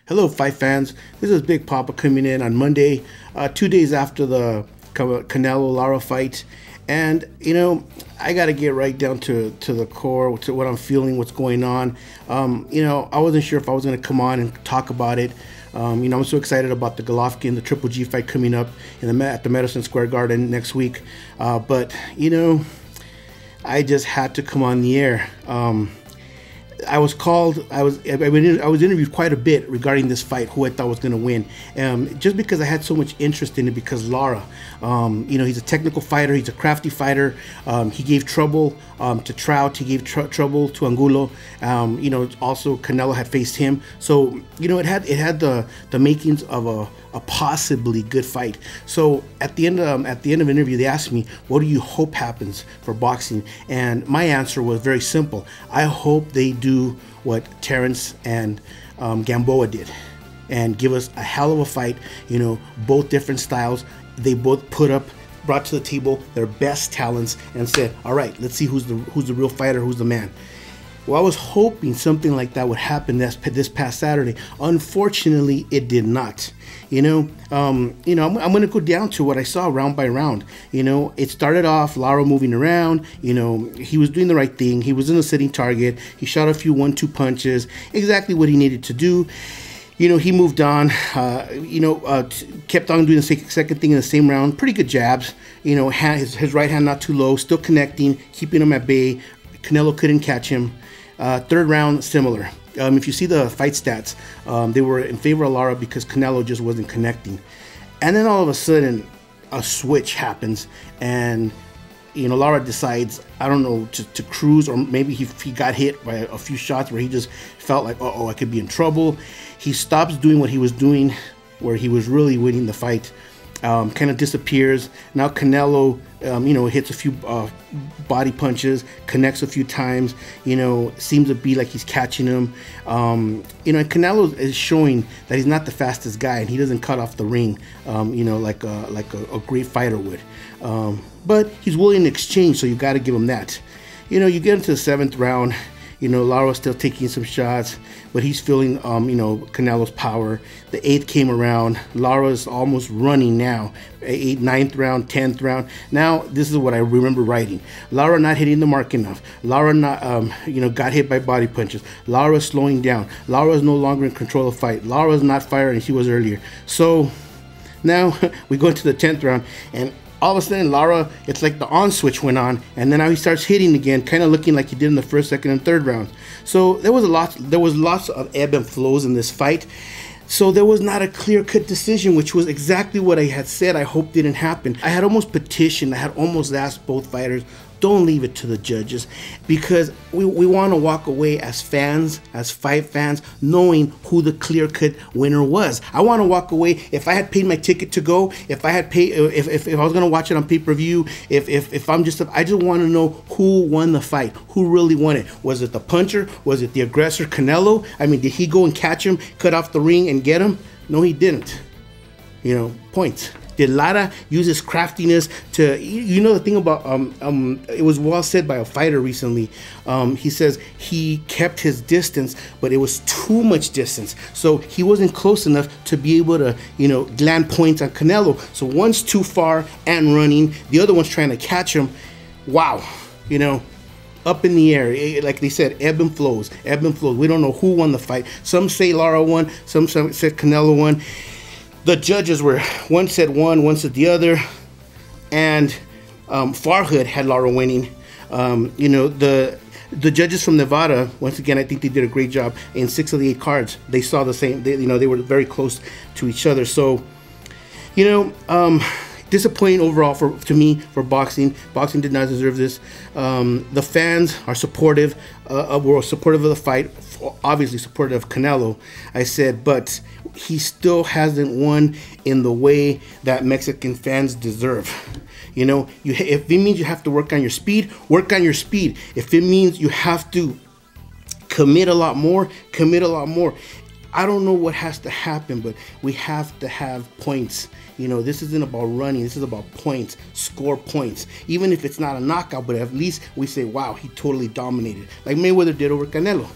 Hello, fight fans. This is Big Poppa coming in on Monday, 2 days after the Canelo Lara fight. And, I got to get right down to the core, to what I'm feeling, what's going on. I wasn't sure if I was going to come on and talk about it. I'm so excited about the Golovkin, the Triple G fight coming up at the Madison Square Garden next week. But I just had to come on the air. I was interviewed quite a bit regarding this fight, who I thought was going to win, just because I had so much interest in it. Because Lara, he's a technical fighter, he's a crafty fighter. He gave trouble to Trout, he gave trouble to Angulo. Also Canelo had faced him, so it had the makings of a possibly good fight. So at the end of the interview, they asked me, what do you hope happens for boxing? And my answer was very simple. I hope they do what Terrence and Gamboa did and give us a hell of a fight. Both different styles. They both brought to the table their best talents and said, all right, let's see who's the real fighter, who's the man. Well, I was hoping something like that would happen this past Saturday. Unfortunately, it did not. I'm going to go down to what I saw round by round. It started off Lara moving around. He was doing the right thing. He was in a sitting target. He shot a few 1-2 punches, exactly what he needed to do. He moved on, kept on doing the second thing in the same round. Pretty good jabs. His right hand not too low, still connecting, keeping him at bay. Canelo couldn't catch him. Third round, similar. If you see the fight stats, they were in favor of Lara because Canelo just wasn't connecting. And then all of a sudden, a switch happens, and Lara decides, I don't know, to cruise, or maybe he got hit by a few shots where he just felt like, uh-oh, I could be in trouble. He stops doing what he was doing, where he was really winning the fight. Kind of disappears. Now Canelo, hits a few body punches, connects a few times, seems to be like he's catching him. And Canelo is showing that he's not the fastest guy, and he doesn't cut off the ring, like a great fighter would. But he's willing to exchange, so you got to give him that. You get into the 7th round. Lara's still taking some shots, but he's feeling, Canelo's power. The 8th came around. Lara's almost running now. 8th, 9th round, 10th round. Now, this is what I remember writing. Lara not hitting the mark enough. Lara not, got hit by body punches. Lara's slowing down. Lara's no longer in control of the fight. Lara's not firing as she was earlier. So, now we go into the 10th round, and all of a sudden, Lara, it's like the on switch went on, and then now he starts hitting again, kind of looking like he did in the 1st, 2nd, and 3rd rounds. So there was lots of ebb and flows in this fight. So there was not a clear-cut decision, which was exactly what I had said I hope didn't happen. I had almost petitioned, I had almost asked both fighters, don't leave it to the judges, because we want to walk away as fans, as fight fans, knowing who the clear-cut winner was. I want to walk away, if I had paid my ticket to go, if I had paid, if I was going to watch it on pay-per-view, if I'm just, I just want to know who won the fight, who really won it. Was it the puncher? Was it the aggressor, Canelo? I mean, did he go and catch him, cut off the ring and get him? No, he didn't. Points. Did Lara use his craftiness to, the thing about, it was well said by a fighter recently. He says he kept his distance, but it was too much distance. So he wasn't close enough to be able to, land points on Canelo. So one's too far and running, the other one's trying to catch him. Wow, up in the air. Like they said, ebb and flows, ebb and flows. We don't know who won the fight. Some say Lara won, some said Canelo won. The judges were, one said one said the other, and Farhood had Lara winning. The judges from Nevada, once again, I think they did a great job. In 6 of the 8 cards, they saw the same. They were very close to each other. So, disappointing overall to me for boxing. Boxing did not deserve this. The fans are supportive. Were supportive of the fight. Obviously supportive of Canelo. I said, but he still hasn't won in the way that Mexican fans deserve. If it means you have to work on your speed, work on your speed. If it means you have to commit a lot more, commit a lot more. I don't know what has to happen, but we have to have points. This isn't about running. This is about points. Score points. Even if it's not a knockout, but at least we say, wow, he totally dominated. Like Mayweather did over Canelo.